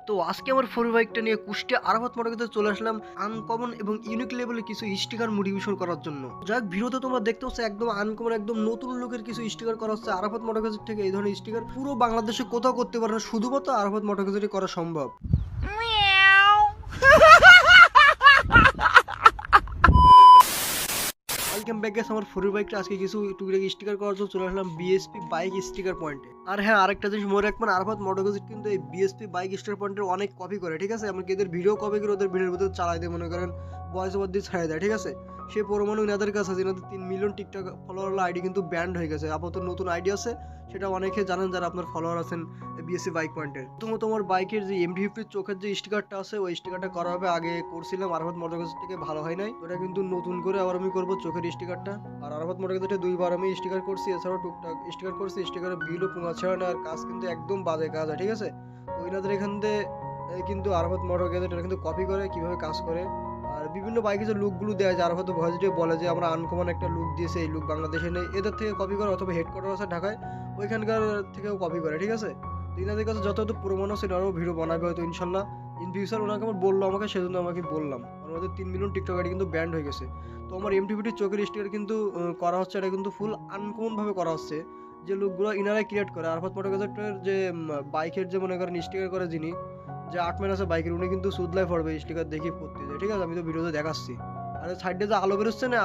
তো আজকে আমার ফোর বাইকটা নিয়ে কুষ্টিয়া আরাফাত মোটরসে চলে আসলাম আনকমন এবং ইউনিক লেভেলের কিছু স্টিকার মোটিভেশন করার জন্য। যাক ভিডিওতে তোমরা দেখতে হচ্ছে একদম আনকমন একদম নতুন লোকের কিছু স্টিকার করা হচ্ছে আরাফাত মোটরসের থেকে। এই ধরনের স্টিকার পুরো বাংলাদেশে কোথাও করতে পারে না, শুধুমাত্র আরাফাত মোটরসে করা সম্ভব। ওয়েলকাম ব্যাক গাইস, আমার ফোর বাইকটা আজকে কিছু টুকটাক স্টিকার করার জন্য চলে আসলাম বিএসপি বাইক স্টিকার পয়েন্টে। আর হ্যাঁ, আরেকটা জিনিস মনে রাখবেন, আরাফাত মোটরসিট কিন্তু এই বিএসপি বাইক স্টিকার পয়েন্টের অনেক কপি করে, ঠিক আছে। এমনকি এদের ভিডিও কপি করে ওদের ভিডিওর ভিতরে চালাই দেয়, মনে করেন ভয়েস ওভার দিয়ে ছাড়াই দেয়, ঠিক আছে। সে পরমাণু এনাদের কাছে আছে, এনাদের 3 মিলিয়ন টিকটক ফলোয়ার আইডি কিন্তু ব্যান্ড হয়ে গেছে। আপাতত নতুন আইডি আছে, সেটা অনেকে জানেন যারা আপনার ফলোয়ার আছেন বিএসপি বাইক পয়েন্টের। প্রথমত আমার বাইকের যে এমডি50 চোখের যে স্টিকারটা আছে, ওই স্টিকারটা করা হবে। আগে করছিলাম আরাফাত মোটরসিট থেকে, ভালো হয় নাই। ওটা কিন্তু নতুন করে আবার আমি করবো চোখের স্টিকারটা। আর আরাফাত মোটরসিটে 2বার আমি স্টিকার করছি, এছাড়াও টুকটাক স্টিকার করছি। স্টিকারের বিলও পুঙ্গাচ্ছে না, আর কাজ কিন্তু একদম বাজে কাজ হয়, ঠিক আছে। তো এনাদের এখান থেকে কিন্তু আরাফাত মোটরসিট এটা কিন্তু কপি করে কিভাবে কাজ করে। আর বিভিন্ন বাইকে যে লুকগুলো দেওয়া যায়, আরাফাত ভয়েসে বলে যে আমরা আনকমন একটা লুক দিয়েছে, এই লুক বাংলাদেশে নেই, এদের থেকে কপি করে, অথবা হেডকোয়ার্টার আছে ঢাকায়, ওইখানকার থেকেও কপি করে, ঠিক আছে। তো এনাদের কাছে যত প্রমাণ আছে আরও ভিডিও বানাবে হয়তো ইনশাল্লাহ ইন ফিউচার। ওনাকে আমার বললো আমাকে, সেজন্য আমাকে বললাম। আমাদের 3 মিলিয়ন টিকটক আইডি কিন্তু ব্যান্ড হয়ে গেছে। তো আমার এমটিভিটি চোখের স্টিকার কিন্তু করা হচ্ছে, এটা কিন্তু ফুল আনকমন ভাবে করা হচ্ছে। যে লুকগুলো ইনারাই ক্রিয়েট করে। আরাফাত মোটরসিটের যে বাইকের যে মনে করেন স্টিকার করে যিনি, যে আর্টম্যান আছে বাইকের, উনি কিন্তু সুদলাই পড়বে স্টিকার দেখি করতে যায়, ঠিক আছে। আমি তো ভিডিওতে দেখাচ্ছি। আর সাইডে যে আলো বেরোচ্ছে না,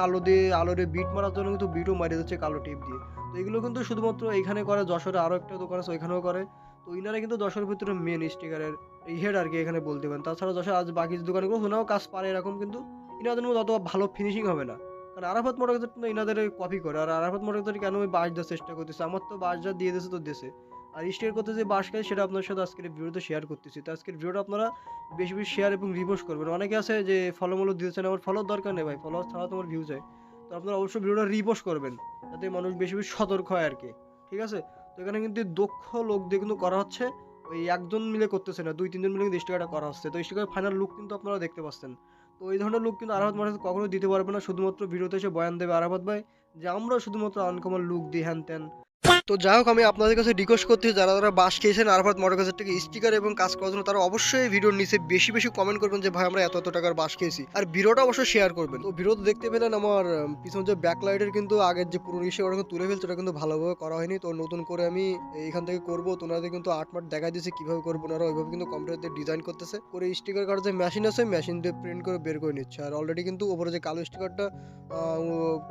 আলোরে বিট মারার জন্য কিন্তু বিটও মারিয়ে দিচ্ছে কালো টিপ দিয়ে। তো এগুলো কিন্তু শুধুমাত্র এইখানে করে, যশোরে আরও একটা দোকান আছে ওইখানেও করে। তো ইনারা কিন্তু যশোরের ভিতরে মেন স্টিকারের এই হেড আর কি, এখানে বলতে পারেন। তাছাড়া যশোর আজ বাকি দোকানগুলো ওনাও কাজ পারে এরকম, কিন্তু ইনাদের মধ্যে অত ভালো ফিনিশিং হবে না। কারণ আরাফাত মোটরসিট ইনাদের কপি করে। আর আরাফাত মোটরসিট কেন আমি বাস দেওয়ার চেষ্টা করতেছি, আমার তো বাস যা দিয়ে দিয়েছে তো দেশে। আর স্টিকার করতে যে বাস খাই, সেটা আপনার সাথে আজকের ভিডিওতে শেয়ার করতেছি। তো আজকের ভিডিওটা আপনারা বেশি বেশি শেয়ার এবং রিপোস্ট করবেন। অনেকে আছে যে ফলো মলো দিতেছেন, আমার ফলোর দরকার নেই ভাই, ফলোয়ার ছাড়া তোমার ভিউজ হয়। তো আপনারা অবশ্যই ভিডিওটা রিপোস্ট করবেন, যাতে মানুষ বেশি বেশি সতর্ক হয় আর কি, ঠিক আছে। তো এখানে কিন্তু দক্ষ লোক দিয়ে কিন্তু করা হচ্ছে, ওই একজন মিলে করতেছে না, 2-3 জন মিলে কিন্তু স্টিকারটা করা হচ্ছে। তো স্টিকার ফাইনাল লুক কিন্তু আপনারা দেখতে পাচ্ছেন। তো এই ধরনের লুক কিন্তু আরাফাত মোটরসিট কখনোই দিতে পারবে না। শুধুমাত্র ভিডিওতে এসে বয়ান দেবে আরাফাত ভাই যে আমরা শুধুমাত্র আনকমন লুক দিই, হ্যান ত্যান। তো যাই হোক, আমি আপনাদের কাছে রিকোয়েস্ট করছি, যারা যারা বাস খেয়েছেন আরাফাত মোটরসিট থেকে স্টিকার এবং কাজ করার জন্য, তারা অবশ্যই ভিডিওর নিচে বেশি বেশি কমেন্ট করবেন যে ভাই আমরা এত এত টাকার বাস খেয়েছি। আর ভিডিওটা অবশ্যই শেয়ার করবেন। তো ভিডিওতে দেখতে পেলেন আমার পিছনে যে ব্যাকলাইটের কিন্তু আগের যে পুরো ইস্যু ওটা কিন্তু তুলে ফেলছে, ওটা কিন্তু ভালোভাবে করা হয়নি। তো নতুন করে আমি এখান থেকে করবো। তো ওনাদের কিন্তু আর্টমার্ট দেখা দিয়েছে কিভাবে করবো, ওনারা ওইভাবে কিন্তু কম্পিউটার ডিজাইন করতেছে করে স্টিকার কাটার যে মেশিন আছে, মেশিন দিয়ে প্রিন্ট করে বের করে নিচ্ছে। আর অলরেডি কিন্তু উপরে যে কালো স্টিকারটা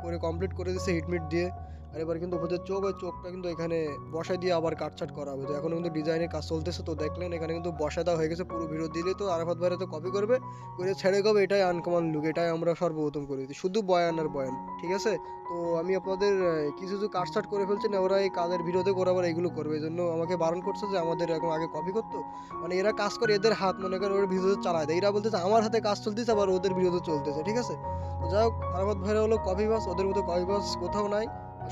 করে কমপ্লিট করে দিচ্ছে হিটমিট দিয়ে। আর এবার কিন্তু উপরে চোখ, ওই চোখটা কিন্তু এখানে বসাই দিয়ে আবার কাটছাট করা হবে। তো এখন কিন্তু ডিজাইনের কাজ চলতেছে। তো দেখলেন এখানে কিন্তু বসা দেওয়া হয়ে গেছে। পুরো ভিডিও দিলে তো আরাফাত ভাইরা তো কপি করবে, করে ছেড়ে গবে। এটাই আনকমন লুক, এটাই আমরা সর্বপ্রথম করে দিই, শুধু বয়ান আর বয়ান, ঠিক আছে। তো আমি আপনাদের কিছু কিছু কাটছাট করে ফেলছি না, ওরা এই কাজের ভিডিওতে করে আবার এইগুলো করবে। এই জন্য আমাকে বারণ করছে যে আমাদের এখন আগে কপি করতো, মানে এরা কাজ করে, এদের হাত মনে করে ওর ভিডিওতে চালায় দেয়। এরা বলতেছে আমার হাতে কাজ চলতেছে, আবার ওদের ভিডিওতে চলতেছে, ঠিক আছে। তো যাই হোক, আরাফাত ভাইরা হলো কপি বাস, ওদের মতো কপি বাস কোথাও নাই।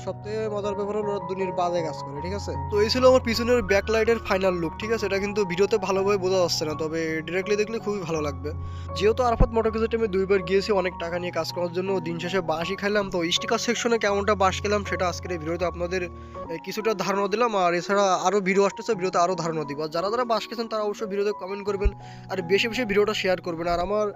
সবথেকে মজার ব্যাপার হলো ওরা দুনিয়ার বাজে কাজ করে, ঠিক আছে। তো এই ছিল আমার পিছনের ব্যাকলাইটের ফাইনাল লুক, ঠিক আছে। এটা কিন্তু ভিডিওতে ভালোভাবে বোঝা যাচ্ছে না, তবে ডিরেক্টলি দেখলে খুবই ভালো লাগবে। যেহেতু আরাফাত মোটরসিটে আমি 2বার গিয়েছি অনেক টাকা নিয়ে কাজ করার জন্য, দিন শেষে বাসই খাইলাম। তো স্টিকার সেকশনে কেমনটা বাস খেলাম সেটা আজকের এই ভিডিওতে আপনাদের কিছুটা ধারণা দিলাম। আর এছাড়া আরও ভিডিও আসতেছে, ভিডিওতে আরও ধারণা দিব। আর যারা যারা বাস খেয়েছেন তারা অবশ্যই ভিডিওতে কমেন্ট করবেন, আর বেশি বেশি ভিডিওটা শেয়ার করবেন। আর আমার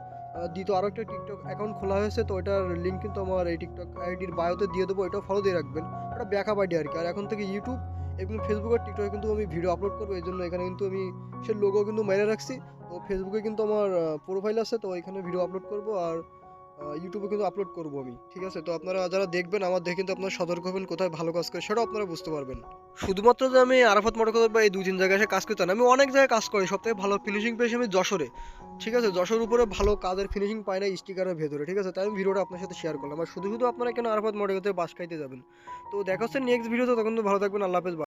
দ্বিতীয় আরও একটা টিকটক অ্যাকাউন্ট খোলা হয়েছে, তো এটার লিঙ্ক কিন্তু আমার এই টিকটক আইডির বায়োতে দিয়ে দেবো, এটাও ফলো দিয়ে রাখবেন। একটা ব্যাকআপ আইডি আর কি। আর এখন থেকে ইউটিউব এবং ফেসবুক আর টিকটকে কিন্তু আমি ভিডিও আপলোড করবো, এই জন্য এখানে কিন্তু আমি সে লোগো কিন্তু মেরে রাখছি। তো ফেসবুকে কিন্তু আমার প্রোফাইল আছে, তো এখানে ভিডিও আপলোড করবো। আর ইউটিউবে কিন্তু আপলোড করবো আমি, ঠিক আছে। তো আপনারা যারা দেখবেন আমার দেখে কিন্তু আপনারা সতর্ক হবেন, কোথায় ভালো কাজ করে সেটাও আপনারা বুঝতে পারবেন। শুধুমাত্র যে আমি আরাফাত মোটরসিট বা এই 2-3 জায়গায় এসে কাজ করতে না, আমি অনেক জায়গায় কাজ করি। সবথেকে ভালো ফিনিশিং পেয়েছি আমি যশোরে, ঠিক আছে। যশোর উপরে ভালো কাজের ফিনিশিং পাই না স্টিকারের ভেতরে, ঠিক আছে। তাই আমি ভিডিওটা আপনার সাথে শেয়ার করলাম। আর শুধু শুধু আপনারা কেন আরাফাত মোটরসিটে বাস খাইতে যাবেন। তো দেখা হচ্ছে নেক্সট ভিডিওতে, তখন তো ভালো থাকবেন, আল্লাহ হাফেজ।